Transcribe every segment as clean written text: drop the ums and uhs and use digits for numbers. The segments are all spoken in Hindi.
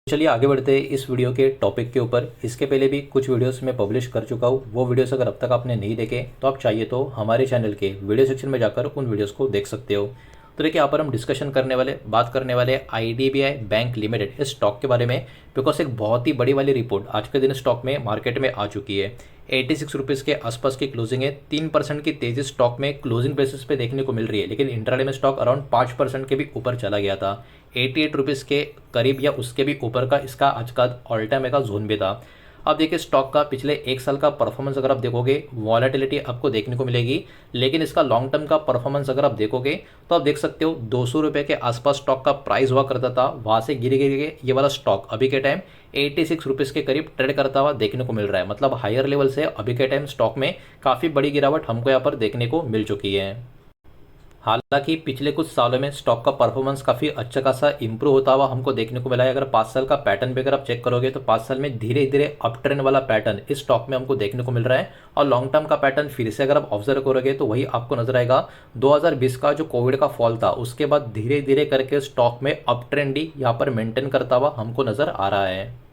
चलिए आगे बढ़ते हैं इस वीडियो के टॉपिक के ऊपर। इसके पहले भी कुछ वीडियोस मैं पब्लिश कर चुका हूँ। वो वीडियोस अगर अब तक आपने नहीं देखे तो आप चाहिए तो हमारे चैनल के वीडियो सेक्शन में जाकर उन वीडियोस को देख सकते हो। तो देखिए यहाँ पर हम डिस्कशन बात करने वाले IDBI बैंक लिमिटेड इस स्टॉक के बारे में, बिकॉज एक बहुत ही बड़ी वाली रिपोर्ट आज के दिन स्टॉक में मार्केट में आ चुकी है। 86 रुपीज़ के आसपास की क्लोजिंग है। 3% की तेजी स्टॉक में क्लोजिंग बेसिस पे देखने को मिल रही है, लेकिन इंट्राडे में स्टॉक अराउंड 5% के भी ऊपर चला गया था। 88 रुपीज़ के करीब या उसके भी ऊपर का इसका आज का ऑल टाइम का जोन भी था। अब देखिए स्टॉक का पिछले एक साल का परफॉर्मेंस अगर आप देखोगे, वॉलेटिलिटी आपको देखने को मिलेगी, लेकिन इसका लॉन्ग टर्म का परफॉर्मेंस अगर आप देखोगे तो आप देख सकते हो 200 रुपये के आसपास स्टॉक का प्राइस हुआ करता था। वहाँ से गिर गिर के ये वाला स्टॉक अभी के टाइम 86 रुपीज़ के करीब ट्रेड करता हुआ देखने को मिल रहा है। मतलब हायर लेवल से अभी के टाइम स्टॉक में काफ़ी बड़ी गिरावट हमको यहाँ पर देखने को मिल चुकी है। हालांकि पिछले कुछ सालों में स्टॉक का परफॉर्मेंस काफ़ी अच्छा खासा इंप्रूव होता हुआ हमको देखने को मिला है। अगर 5 साल का पैटर्न भी अगर आप चेक करोगे तो 5 साल में धीरे धीरे अप ट्रेंड वाला पैटर्न इस स्टॉक में हमको देखने को मिल रहा है। और लॉन्ग टर्म का पैटर्न फिर से अगर आप ऑब्जर्व करोगे तो वही आपको नजर आएगा। 2020 का जो कोविड का फॉल था उसके बाद धीरे धीरे करके स्टॉक में अप ट्रेंड ही यहाँ पर मेंटेन करता हुआ हमको नजर आ रहा है।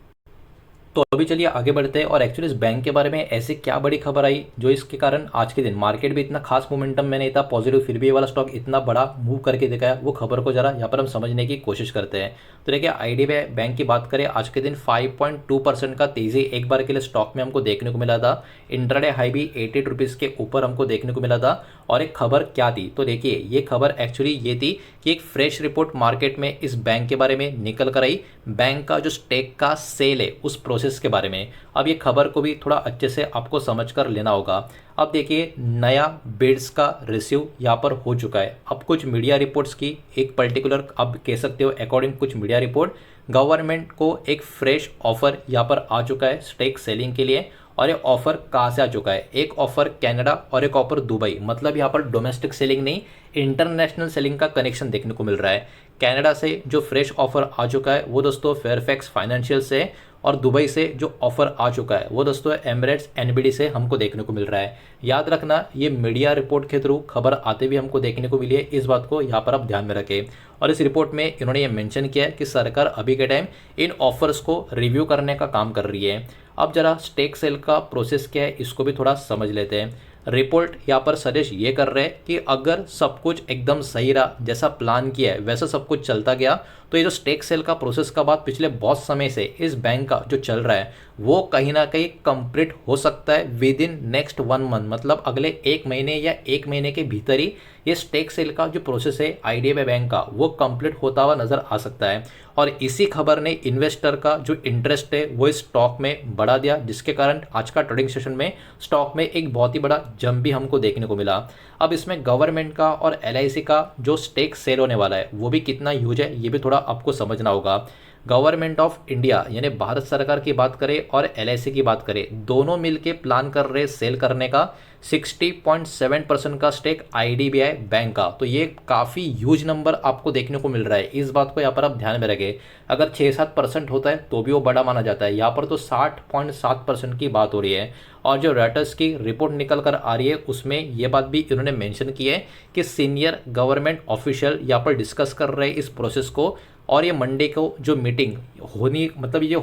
तो अभी चलिए आगे बढ़ते हैं और एक्चुअली इस बैंक के बारे में ऐसी क्या बड़ी खबर आई जो इसके कारण आज के दिन मार्केट भी इतना खास मोमेंटम में नहीं था पॉजिटिव, फिर भी ये वाला स्टॉक इतना बड़ा मूव करके दिखाया। वो खबर को जरा यहाँ पर हम समझने की कोशिश करते हैं। तो देखिए IDBI बैंक की बात करें, आज के दिन 5.2% का तेजी एक बार के लिए स्टॉक में हमको देखने को मिला था। इंट्राडे हाई भी 88 रुपीज़ के ऊपर हमको देखने को मिला था। और एक खबर क्या थी, तो देखिए ये खबर एक्चुअली ये थी कि एक फ्रेश रिपोर्ट मार्केट में इस बैंक के बारे में निकल कर आई। बैंक का जो स्टेक का सेल है उस प्रोसेस के बारे में। अब ये खबर को भी थोड़ा अच्छे से आपको समझ कर लेना होगा। अब देखिए नया बिड्स का रिसीव यहाँ पर हो चुका है। अब कुछ मीडिया रिपोर्ट्स की एक पर्टिकुलर अब कह सकते हो अकॉर्डिंग कुछ मीडिया रिपोर्ट, गवर्नमेंट को एक फ्रेश ऑफर यहाँ पर आ चुका है स्टेक सेलिंग के लिए। और ये ऑफर कहाँ से आ चुका है, एक ऑफर कनाडा और एक ऑफर दुबई। मतलब यहाँ पर डोमेस्टिक सेलिंग नहीं, इंटरनेशनल सेलिंग का कनेक्शन देखने को मिल रहा है। कनाडा से जो फ्रेश ऑफर आ चुका है वो दोस्तों फेयरफैक्स फाइनेंशियल से, और दुबई से जो ऑफर आ चुका है वो दोस्तों एमिरेट्स NBD से हमको देखने को मिल रहा है। याद रखना ये मीडिया रिपोर्ट के थ्रू खबर आते भी हमको देखने को मिली है, इस बात को यहाँ पर आप ध्यान में रखें। और इस रिपोर्ट में इन्होंने ये मेंशन किया है कि सरकार अभी के टाइम इन ऑफर्स को रिव्यू करने का काम कर रही है। अब जरा स्टेक सेल का प्रोसेस क्या है इसको भी थोड़ा समझ लेते हैं। रिपोर्ट यहाँ पर सजेस्ट ये कर रहे हैं कि अगर सब कुछ एकदम सही रहा, जैसा प्लान किया है वैसा सब कुछ चलता गया, तो ये जो स्टेक सेल का प्रोसेस का बात पिछले बहुत समय से इस बैंक का जो चल रहा है वो कहीं ना कहीं कंप्लीट हो सकता है विद इन नेक्स्ट 1 मंथ। मतलब अगले 1 महीने या 1 महीने के भीतर ही ये स्टेक सेल का जो प्रोसेस है IDBI बैंक का वो कंप्लीट होता हुआ नजर आ सकता है। और इसी खबर ने इन्वेस्टर का जो इंटरेस्ट है वो इस स्टॉक में बढ़ा दिया, जिसके कारण आज का ट्रेडिंग सेशन में स्टॉक में एक बहुत ही बड़ा जंप भी हमको देखने को मिला। अब इसमें गवर्नमेंट का और LIC का जो स्टेक सेल होने वाला है वो भी कितना ह्यूज है ये भी थोड़ा आपको समझना होगा। गवर्नमेंट ऑफ इंडिया यानी भारत सरकार की बात करें और LIC की बात करें, दोनों मिलके प्लान कर रहे सेल करने का 60.7% का स्टेक IDBI बैंक का। तो ये काफ़ी ह्यूज नंबर आपको देखने को मिल रहा है, इस बात को यहाँ पर आप ध्यान में रखें। अगर 6-7% होता है तो भी वो बड़ा माना जाता है, यहाँ पर तो 60.7% की बात हो रही है। और जो रॉयटर्स की रिपोर्ट निकल कर आ रही है उसमें ये बात भी इन्होंने मेंशन की है कि सीनियर गवर्नमेंट ऑफिशियल यहाँ पर डिस्कस कर रहे हैं इस प्रोसेस को। और ये मंडे को जो मीटिंग होनी, मतलब ये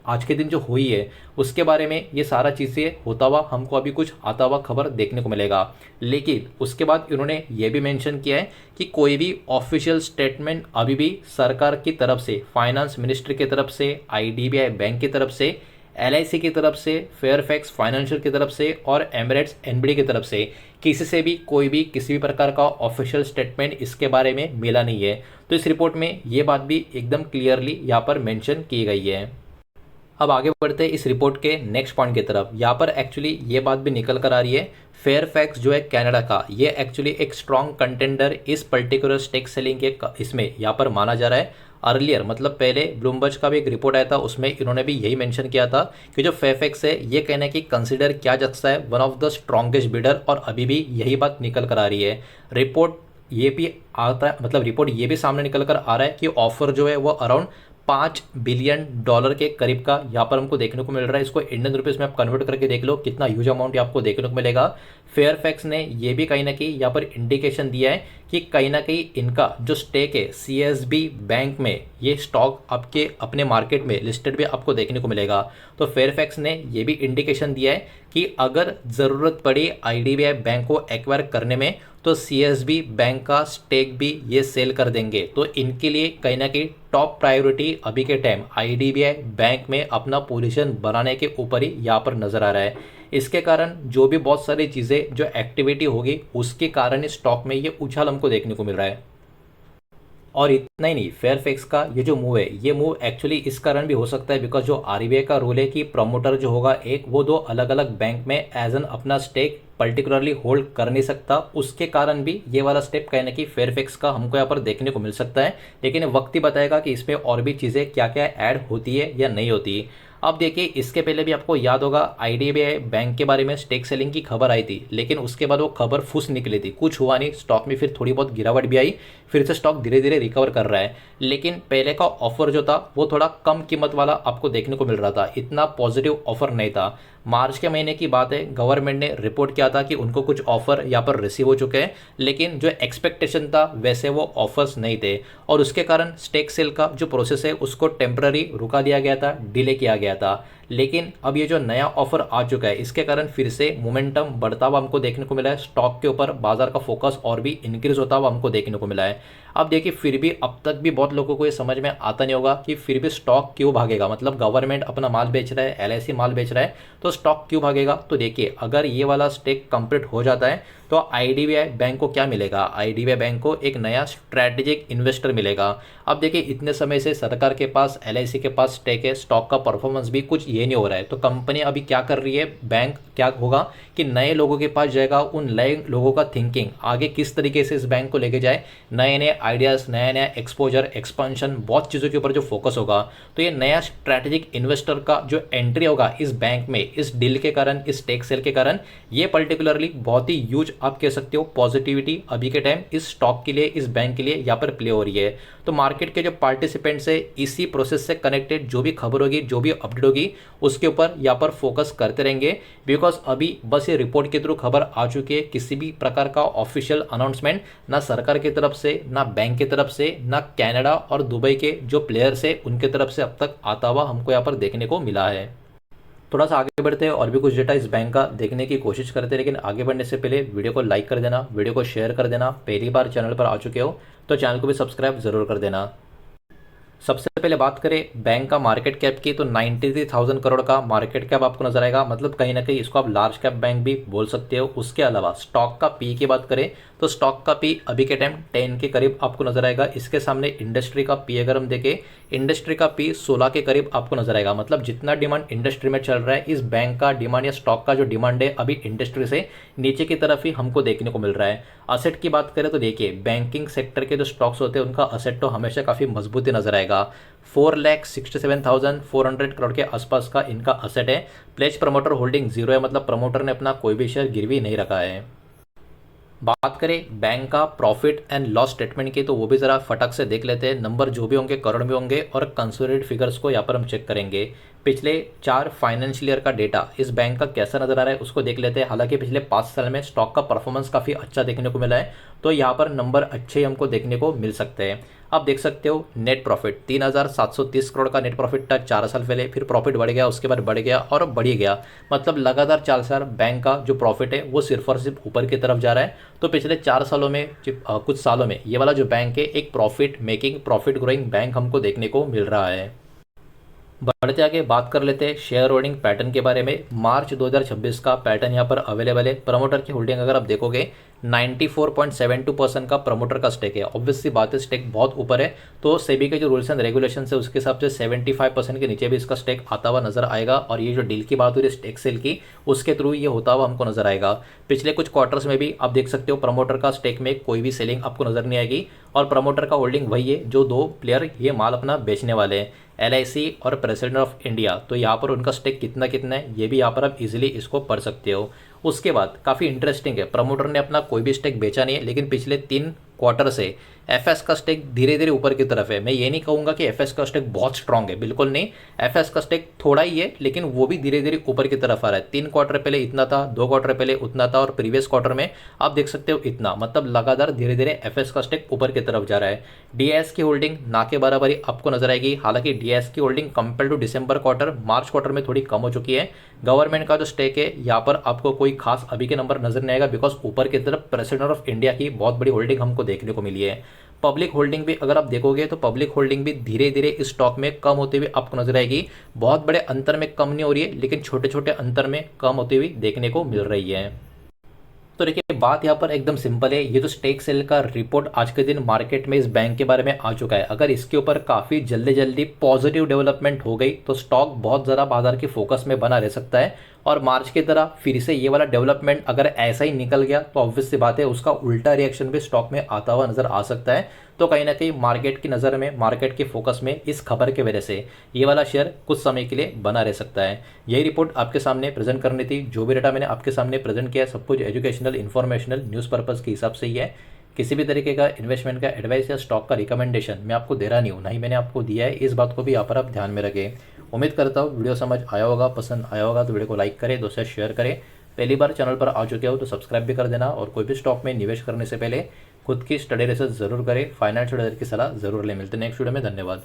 आज के दिन जो हुई है उसके बारे में ये सारा चीज़ें होता हुआ हमको अभी कुछ आता हुआ खबर देखने को मिलेगा। लेकिन उसके बाद इन्होंने ये भी मेंशन किया है कि कोई भी ऑफिशियल स्टेटमेंट अभी भी सरकार की तरफ से, फाइनेंस मिनिस्ट्री की तरफ से, IDBI बैंक की तरफ से, LIC की तरफ से, फेयरफैक्स फाइनेंशियल की तरफ से और एमिरेट्स NBD की तरफ से किसी से भी कोई भी किसी भी प्रकार का ऑफिशियल स्टेटमेंट इसके बारे में मिला नहीं है। तो इस रिपोर्ट में ये बात भी एकदम क्लियरली यहाँ पर मेंशन की गई है। अब आगे बढ़ते हैं इस रिपोर्ट के नेक्स्ट पॉइंट की तरफ। यहाँ पर एक्चुअली ये बात भी निकल कर आ रही है, फेयरफैक्स जो है कनाडा का, ये एक्चुअली एक स्ट्रॉन्ग कंटेंडर इस पर्टिकुलर स्टेक सेलिंग के इसमें यहाँ पर माना जा रहा है। अर्लियर मतलब पहले ब्लूमबर्ग का भी एक रिपोर्ट आया था, उसमें इन्होंने भी यही मेंशन किया था कि जो फेयरफैक्स है ये कहना है कि कंसिडर किया जा सकता है one of the strongest bidder, और अभी भी यही बात निकल कर आ रही है। रिपोर्ट ये भी आता है, मतलब रिपोर्ट ये भी सामने निकल कर आ रहा है कि ऑफर जो है वो अराउंड $5 बिलियन के करीब का यहाँ पर हमको देखने को मिल रहा है। इसको इंडियन रुपीज़ में आप कन्वर्ट करके देख लो कितना ह्यूज अमाउंट आपको देखने को मिलेगा। फेयरफैक्स ने ये भी कहीं ना कहीं यहाँ पर इंडिकेशन दिया है कि कहीं ना कहीं इनका जो स्टेक है सीएसबी बैंक में, ये स्टॉक आपके अपने मार्केट में लिस्टेड भी आपको देखने को मिलेगा। तो फेयरफैक्स ने ये भी इंडिकेशन दिया है कि अगर ज़रूरत पड़ी आईडीबीआई बैंक को एक्वायर करने में तो सीएसबी बैंक का स्टेक भी ये सेल कर देंगे। तो इनके लिए कहीं ना कहीं टॉप प्रायोरिटी अभी के टाइम आईडीबीआई बैंक में अपना पोजीशन बनाने के ऊपर ही यहाँ पर नज़र आ रहा है। इसके कारण जो भी बहुत सारी चीज़ें जो एक्टिविटी होगी उसके कारण स्टॉक में ये उछाल हमको देखने को मिल रहा है। और इतना ही नहीं, फेयरफैक्स का ये जो मूव है, ये मूव एक्चुअली इस कारण भी हो सकता है बिकॉज जो आरबीआई का रूल है कि प्रमोटर जो होगा एक, वो दो अलग अलग बैंक में एज एन अपना स्टेक पर्टिकुलरली होल्ड कर नहीं सकता, उसके कारण भी ये वाला स्टेप कहीं ना कहीं फेयरफैक्स का हमको यहाँ पर देखने को मिल सकता है। लेकिन वक्त ही बताएगा कि इसमें और भी चीज़ें क्या क्या ऐड होती है या नहीं होती। अब देखिए, इसके पहले भी आपको याद होगा आईडीबीआई बैंक के बारे में स्टेक सेलिंग की खबर आई थी, लेकिन उसके बाद वो खबर फुस निकली थी, कुछ हुआ नहीं, स्टॉक में फिर थोड़ी बहुत गिरावट भी आई, फिर से स्टॉक धीरे धीरे रिकवर कर रहा है। लेकिन पहले का ऑफर जो था वो थोड़ा कम कीमत वाला आपको देखने को मिल रहा था, इतना पॉजिटिव ऑफर नहीं था। मार्च के महीने की बात है, गवर्नमेंट ने रिपोर्ट किया था कि उनको कुछ ऑफर यहाँ पर रिसीव हो चुके हैं, लेकिन जो एक्सपेक्टेशन था वैसे वो ऑफर्स नहीं थे और उसके कारण स्टेक सेल का जो प्रोसेस है उसको टेम्पररी रुका दिया गया था, डिले किया गया था। लेकिन अब ये जो नया ऑफर आ चुका है इसके कारण फिर से मोमेंटम बढ़ता हुआ हमको देखने को मिला है, स्टॉक के ऊपर बाजार का फोकस और भी इंक्रीज होता हुआ हमको देखने को मिला है। अब देखिए, फिर भी अब तक भी बहुत लोगों को ये समझ में आता नहीं होगा कि फिर भी स्टॉक क्यों भागेगा, मतलब गवर्नमेंट अपना माल बेच रहा है, एलआईसी माल बेच रहा है, तो स्टॉक क्यों भागेगा। तो देखिए, अगर ये वाला स्टेक कंप्लीट हो जाता है तो आईडीबीआई बैंक को क्या मिलेगा, आईडीबीआई बैंक को एक नया स्ट्रैटेजिक इन्वेस्टर मिलेगा। अब देखिए, इतने समय से सरकार के पास, एलआईसी के पास स्टेक है, स्टॉक का परफॉर्मेंस भी कुछ ये नहीं हो रहा है, तो कंपनी अभी क्या कर रही है, बैंक क्या होगा कि नए लोगों के पास जाएगा, उन नए लोगों का थिंकिंग आगे किस तरीके से इस बैंक को लेके जाए, नए नए आइडियाज़, नया नया एक्सपोजर, एक्सपांशन, बहुत चीज़ों के ऊपर जो फोकस होगा। तो ये नया स्ट्रैटेजिक इन्वेस्टर का जो एंट्री होगा इस बैंक में, इस डील के कारण, इस स्टेक सेल के कारण, ये पर्टिकुलरली बहुत ही ह्यूज आप कह सकते हो पॉजिटिविटी अभी के टाइम इस स्टॉक के लिए, इस बैंक के लिए यहाँ पर प्ले हो रही है। तो मार्केट के जो पार्टिसिपेंट्स है इसी प्रोसेस से कनेक्टेड जो भी खबर होगी, जो भी अपडेट होगी, उसके ऊपर यहाँ पर फोकस करते रहेंगे। बिकॉज अभी बस ये रिपोर्ट के थ्रू खबर आ चुकी है, किसी भी प्रकार का ऑफिशियल अनाउंसमेंट ना सरकार की तरफ से, ना बैंक की तरफ से, ना कनाडा और दुबई के जो प्लेयर्स है उनके तरफ से अब तक आता हुआ हमको यहाँ पर देखने को मिला है। थोड़ा सा आगे बढ़ते हैं और भी कुछ डेटा इस बैंक का देखने की कोशिश करते हैं, लेकिन आगे बढ़ने से पहले वीडियो को लाइक कर देना, वीडियो को शेयर कर देना, पहली बार चैनल पर आ चुके हो तो चैनल को भी सब्सक्राइब जरूर कर देना। सबसे पहले बात करें बैंक का मार्केट कैप की, तो 93,000 करोड़ का मार्केट कैप आपको नजर आएगा, मतलब कहीं ना कहीं इसको आप लार्ज कैप बैंक भी बोल सकते हो। उसके अलावा स्टॉक का पी की बात करें तो स्टॉक का पी अभी के टाइम 10 के करीब आपको नजर आएगा। इसके सामने इंडस्ट्री का पी अगर हम देखें, इंडस्ट्री का पी 16 के करीब आपको नजर आएगा, मतलब जितना डिमांड इंडस्ट्री में चल रहा है, इस बैंक का डिमांड या स्टॉक का जो डिमांड है अभी इंडस्ट्री से नीचे की तरफ ही हमको देखने को मिल रहा है। असेट की बात करें तो देखिए, बैंकिंग सेक्टर के जो स्टॉक्स होते हैं उनका असेट तो हमेशा काफी मजबूती नजर आएगा। 4,67,400 करोड़ के आसपास का इनका असेट है। प्लेज प्रमोटर होल्डिंग 0 है, मतलब प्रमोटर ने अपना कोई भी शेयर गिरवी नहीं रखा है। बात करें बैंक का प्रॉफिट एंड लॉस स्टेटमेंट की, तो वो भी ज़रा फटक से देख लेते हैं। नंबर जो भी होंगे करोड़ में होंगे और कंसोलिडेटेड फिगर्स को यहाँ पर हम चेक करेंगे। पिछले 4 फाइनेंशियल ईयर का डेटा इस बैंक का कैसा नजर आ रहा है उसको देख लेते हैं। हालांकि पिछले 5 साल में स्टॉक का परफॉर्मेंस काफ़ी अच्छा देखने को मिला है, तो यहाँ पर नंबर अच्छे ही हमको देखने को मिल सकते हैं। आप देख सकते हो नेट प्रॉफिट 3,730 करोड़ का नेट प्रॉफिट था 4 साल पहले, फिर प्रॉफिट बढ़ गया, उसके बाद बढ़ गया और अब बढ़ ही गया, मतलब लगातार 4 साल बैंक का जो प्रॉफिट है वो सिर्फ और सिर्फ ऊपर की तरफ जा रहा है। तो पिछले 4 सालों में कुछ सालों में ये वाला जो बैंक है एक profit making, profit growing bank हमको देखने को मिल रहा है। बढ़ते आगे बात कर लेते हैं शेयर होल्डिंग पैटर्न के बारे में। मार्च 2026 का पैटर्न यहाँ पर अवेलेबल है। प्रमोटर की होल्डिंग अगर आप देखोगे 94.72% का प्रमोटर का स्टेक है। ऑब्वियसली बात है, स्टेक बहुत ऊपर है, तो सेबी के जो रूल्स एंड रेगुलेशन है उसके हिसाब से 75% के नीचे भी इसका स्टेक आता हुआ नजर आएगा। और ये जो डील की बात हो रही है स्टेक सेल की, उसके थ्रू ये होता हुआ हमको नजर आएगा। पिछले कुछ क्वार्टर्स में भी आप देख सकते हो प्रमोटर का स्टेक में कोई भी सेलिंग आपको नजर नहीं आएगी और प्रमोटर का होल्डिंग वही है जो 2 प्लेयर ये माल अपना बेचने वाले हैं, एलआईसी और प्रेसिडेंट ऑफ इंडिया। तो यहाँ पर उनका स्टेक कितना कितना है ये भी यहाँ पर आप इजीली इसको पढ़ सकते हो। उसके बाद काफ़ी इंटरेस्टिंग है, प्रमोटर ने अपना कोई भी स्टेक बेचा नहीं है, लेकिन पिछले 3 क्वार्टर से एफएस का स्टेक धीरे धीरे ऊपर की तरफ है। मैं ये नहीं कहूँगा कि एफएस का स्टेक बहुत स्ट्रांग है, बिल्कुल नहीं। एफएस का स्टेक थोड़ा ही है, लेकिन वो भी धीरे धीरे ऊपर की तरफ आ रहा है। 3 क्वार्टर पहले इतना था, 2 क्वार्टर पहले उतना था, और प्रीवियस क्वार्टर में आप देख सकते हो इतना, मतलब लगातार धीरे धीरे एफएस का स्टेक ऊपर की तरफ जा रहा है। डीएस की होल्डिंग ना के बराबरी आपको नजर आएगी। हालांकि डीएस की holding compare to December quarter, March quarter में थोड़ी कम हो चुकी है। गवर्नमेंट का जो स्टेक है यहाँ पर आपको कोई खास अभी के नंबर नजर नहीं आएगा, बिकॉज ऊपर की तरफ प्रेसिडेंट ऑफ इंडिया की बहुत बड़ी होल्डिंग हमको देखने को मिली है। पब्लिक होल्डिंग भी अगर आप देखोगे तो पब्लिक होल्डिंग भी धीरे धीरे इस स्टॉक में कम होती हुई आपको नजर आएगी। बहुत बड़े अंतर में कम नहीं हो रही है, लेकिन छोटे छोटे अंतर में कम होती हुई देखने को मिल रही है। तो देखिए बात यहाँ पर एकदम सिंपल है। ये जो स्टेक सेल का रिपोर्ट आज के दिन मार्केट में इस बैंक के बारे में आ चुका है। अगर इसके ऊपर काफ़ी जल्दी जल्दी पॉजिटिव डेवलपमेंट हो गई तो स्टॉक बहुत ज़्यादा बाजार के फोकस में बना रह सकता है। और मार्च की तरह फिर से ये वाला डेवलपमेंट अगर ऐसा ही निकल गया तो ऑब्वियस सी बात है उसका उल्टा रिएक्शन भी स्टॉक में आता हुआ नजर आ सकता है। तो कहीं ना कहीं मार्केट की नज़र में, मार्केट के फोकस में इस खबर के वजह से ये वाला शेयर कुछ समय के लिए बना रह सकता है। यही रिपोर्ट आपके सामने प्रेजेंट करनी थी। जो भी डेटा मैंने आपके सामने प्रेजेंट किया सब कुछ एजुकेशनल, इन्फॉर्मेशनल, न्यूज़ पर्पज़ के हिसाब से ही है। किसी भी तरीके का इन्वेस्टमेंट का एडवाइस या स्टॉक का रिकमेंडेशन मैं आपको दे रहा नहीं हूँ, ना ही मैंने आपको दिया है। इस बात को भी यहाँ पर आप ध्यान में रखें। उम्मीद करता हूँ वीडियो समझ आया होगा, पसंद आया होगा तो वीडियो को लाइक करें, दोस्तों शेयर करें। पहली बार चैनल पर आ चुके हो तो सब्सक्राइब भी कर देना। और कोई भी स्टॉक में निवेश करने से पहले खुद की स्टडी रिसर्च जरूर करें, फाइनेंशियल एडवाइजर की सलाह जरूर लें। मिलते हैं नेक्स्ट वीडियो में, धन्यवाद।